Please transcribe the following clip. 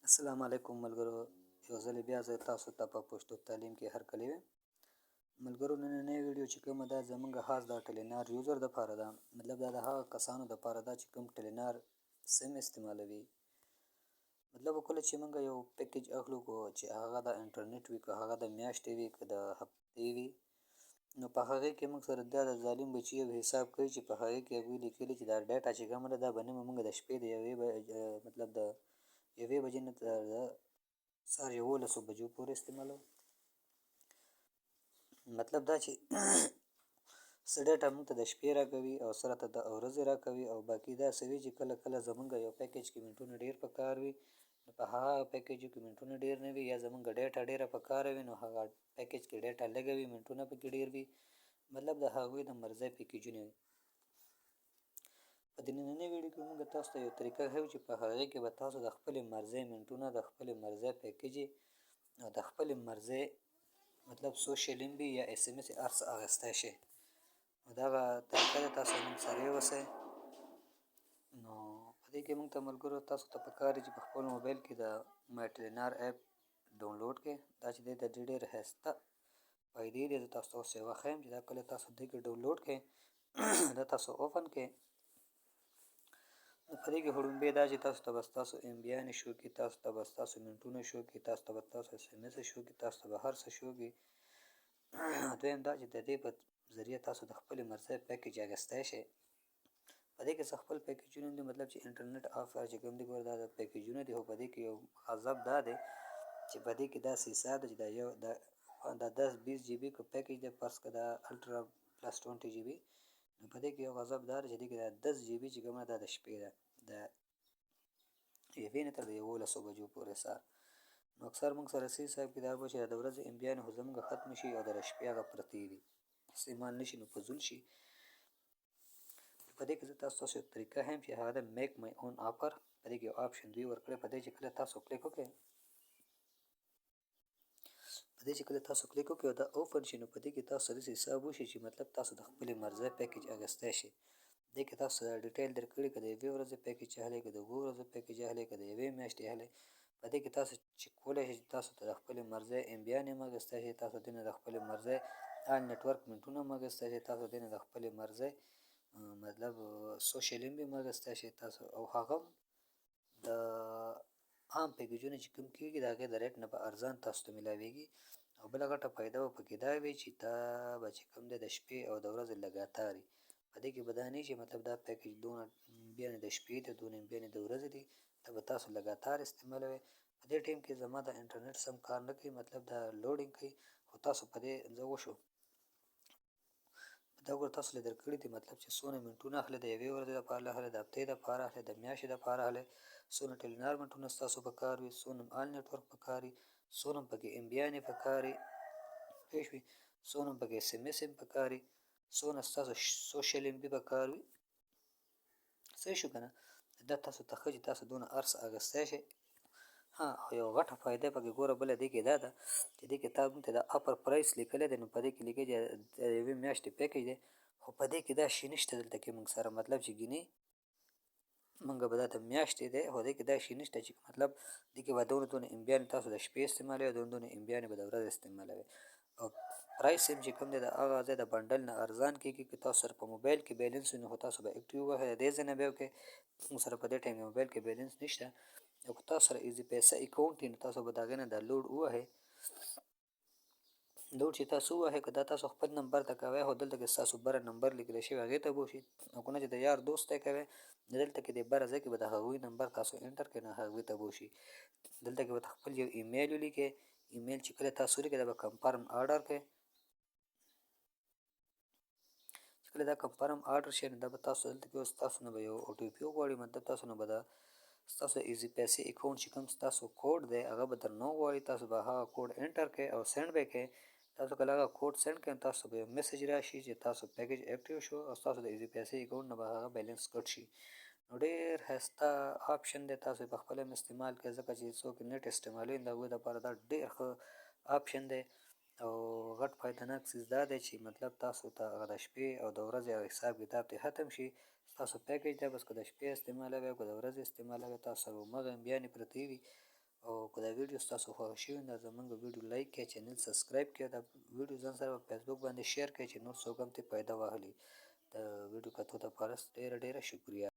السلام علیکم ملګرو. یو ځل بیا زه تاسو ته په پښتو تعلیم کې هرکلی وایم. ملګرو، نننۍ ویډیو چې کومه ده زمونږ خاص د ټلینار یوزر دپاره ده. مطلب دا د هغه کسانو دپاره ده چې کوم ټلینار سیم استعمالوي. مطلب کله چې موږ یو پیکیج اخلو چې هغه د انټرنیټ وي، که هغه د میاشتې وي، که د هفتې وي، نو په هغې کې موږ سره دا د ظالم بچي یو حساب کوي چې په هغې کې هغوی لیکلي چې دا ډیټا چې کومه ده دا به نن موږ د شپې د مطلب د 1 بجې نه تر سهار 11 بجو پورې استعمالوو. مطلب دا چې څه ډیټا موږ ته د شپې راکوي او سره ته د ورځې راکوي، او باقي داسې وي چې کله کله زمونږ یو پیکیج کې منټونه ډېر په کار وي، نو په هغه پیکیجو کې منټونه ډېر نه وي، یا زمونږ ډیټا ډېره په کار وي نو هغه پیکیج کې ډیټا لږه وي، منټونه پکې ډېر وي. مطلب د هغوی د مرضی پیکیجونه وي. په دې نننۍ ویډیو کې موږ تاسو ته یو طریقه ښیو چې په هغې کې به تاسو د خپلې مرضۍ منټونه، د خپلې مرضۍ پیکیجې او د خپلې مرضۍ مطلب سوشل ایم بي یا اس ام اس هر څه اخیستی شئ. نو دغه طریقه ده، تاسو موږ سره ووسئ. نو په دې کې موږ ته ملګرو تاسو ته پکار دي چې په خپل موبایل کې د مای ټلینار اپ ډاونلوډ کړئ. دا چې دی د دې ډېر ښایسته فایدې دي. زه تاسو ته اوس یوه ښیم چې دا کله تاسو دې کې ډاونلوډ کړئ دا تاسو اوپن کړئ. نو په دې کې وړومبی دا چې تاسو ته به ستاسو امبیانې شو کړي، تاسو ته به ستاسو منټونه شو کړي، تاسو ته به ستاسو اس ام اس شو کړي، تاسو ته به هر څه شو کړي. دویم دا چې د دې په ذریعه تاسو د خپلې مرضۍ پیکیج اخیستی شئ. په دې کې څه خپل پیکیجونه دي، مطلب چې انټرنیټ آفر چې کوم دي ګوره دا د پیکیجونه دي، خو په دې کې یو غضب دا دی چې په دې کې داسې حساب دی چې دا یو د 10-20 جی بي کو پیکیج دی، فرض کړه دا الټرا پلس 20 جی بي. نو په دې کې یو غضب دا دی چې دې کې دا 10 جی بي چې کومه دا د شپې ده، د 1 نه تر 11 بجو پورې سهار. نو اکثر موږ سره څه حساب کتاب وشي د ورځې امبیانې خو زموږ ختم شي او د شپې هغه پرتې دي، استعمال نشي نو فضول شي. په دې کې زه تاسو ته یو طریقه ښیم چې هغه د میک مای اون آفر. په دې کې یو آپشن دوی ورکړی، په دې چې کله تاسو کلیک وکړئ، په دې چې کله تاسو کلیک وکړئ او دا اوپن شي، نو په دې کې تاسو داسې حساب وشي چې مطلب تاسو د خپلې مرضۍ پیکیج اخیستی شئ. دې کې تاسو ډیټیل درکړي، که د 1 ورځې پیکیج اخلئ، که د 2 ورځو پیکیج اخلئ، که د 1 میاشتې اخلئ. په دې کې تاسو چې کولی شئ چې تاسو ته د خپلې مرضۍ امبیانې هم اخیستی شئ، تاسو دې نه د خپلې مرضۍ آل نیټورک منټونه هم اخیستی شئ، تاسو دې نه د خپلې مرضۍ مطلب سوشل ایم بي هم اخیستی شئ تاسو، او هغه د عام پیکیجونه چې کوم کېږي د هغې د ریټ نه به ارزان تاسو ته میلاویږي. او بله غټه فایده به پکې دا وي چې دا به چې کوم دی د شپې او د ورځې لګاتار وي. په دې کې به دا نه وي چې مطلب دا پیکیج دونه امبیانې د شپې دي، دونه امبیانې د ورځې دي، دا به تاسو لګاتار استعمالوئ. په دې ټایم کې زما د انټرنیټ سم کار نه کوي، مطلب دا لوډینګ کوي، خو تاسو په دې زه وشو دا ګوره تاسو له درکړي دي، مطلب چې څونه منټونه اخلي، د 1 ورځې دپاره اخلي، د هفتې دپاره اخلي، د میاشتې دپاره اخلي، څونه ټلینار منټونه ستاسو په کار وي، څونه آل نیټورک په کار وي، څونه پکې امبیانې په کار وي، پوه شوې، څونه پکې اس ام اس هم په کار وي، څونه ستاسو سوشل ایم بي په کار وي. صحیح شو که نه؟ دا تاسو ته ښه چې تاسو دونه هر څه اخیستی شئ. ها، او یوه غټه فایده پکې ګوره بله دې کې دا ده چې دې کې تا موږ ته د اپر پرایس لیکلی دی، نو په دې کې لیکلی دی د 1 میاشتې پیکیج دی، خو په دې کې دا شی نشته دلته کې موږ سره، مطلب چې ګینې موږ به دا د میاشتې دی، خو دې کې دا شی نشته چې مطلب دې کې به دونه امبیانې تاسو د شپې استعمالوئ، دونه امبیانې به د ورځې استعمالوئ. او پرایس هم چې کوم دی د هغه ځای د بنډل نه ارزان کېږي. که تاسو سره په موبایل کې بیلنس وي نو خو تاسو به اکټیو ووهئ، د دې ځای نه بیا وکړئ. موږ سره په دې ټایم کې موبایل کې بیلنس نشته، او که تاسو سره ایزي پیسه اکاونټ وي نو تاسو به د هغې نه دا لوډ ووهئ. لوډ چې تاسو ووهئ، که دا تاسو خپل نمبر ته کوئ، خو دلته کې ستاسو بره نمبر لیکلی شوی هغې ته بوشئ، او که نه چې د یار دوست ته کوئ، دلته کې د بره ځای کې به د هغوی نمبر تاسو انټر کړئ، نو هغوی ته بوشئ. دلته کې به خپل یو ایمیل ولیکئ. ایمیل چې کله تاسو ولیکئ دا به کنفرم آرډر کړئ. چې کله دا کنفرم آرډر شي نو دا به تاسو دلته کې اوس تاسو نه به یو او ټي پي وغواړي، مطلب تاسو نه به د ستاسو ایزي پیسې اکاونټ چې کوم ستاسو کوډ دی هغه به درنه وغواړي. تاسو به هغه کوډ انټر کړئ او سینډ به یې کړئ. تاسو کله هغه کوډ سینډ کړئ تاسو به یو میسج راشي چې تاسو پیکیج اکټیو شو او ستاسو د ایزي پیسې اکاونټ نه به هغه بیلنس کټ شي. نو ډېر ښایسته آپشن دی، تاسو په خپله هم استعمال کړئ، ځکه چې څوک نیټ استعمالوي د هغوی دپاره دا ډېر ښه آپشن دی. او غټ فایدهناک څیز دا دی چې مطلب تاسو ته هغه د شپې او د ورځې حساب کتاب ترې ختم شي. ستاسو پیکیج دی، بس که د شپې استعمالوئ او که د ورځې استعمالوئ تاسو سره همغه امبیانې پرتې وي، او که دا ویډیو ستاسو خوښ شوي نو زموږ ویډیو لایک کړئ، چینل سبسکرایب کړئ، دا ویډیو ځان سره په فیسبوک باندې شیر کړئ چې نور څوک هم ترې فایده واخلي. د ویډیو کتو دپاره ډېره ډېره شکریه.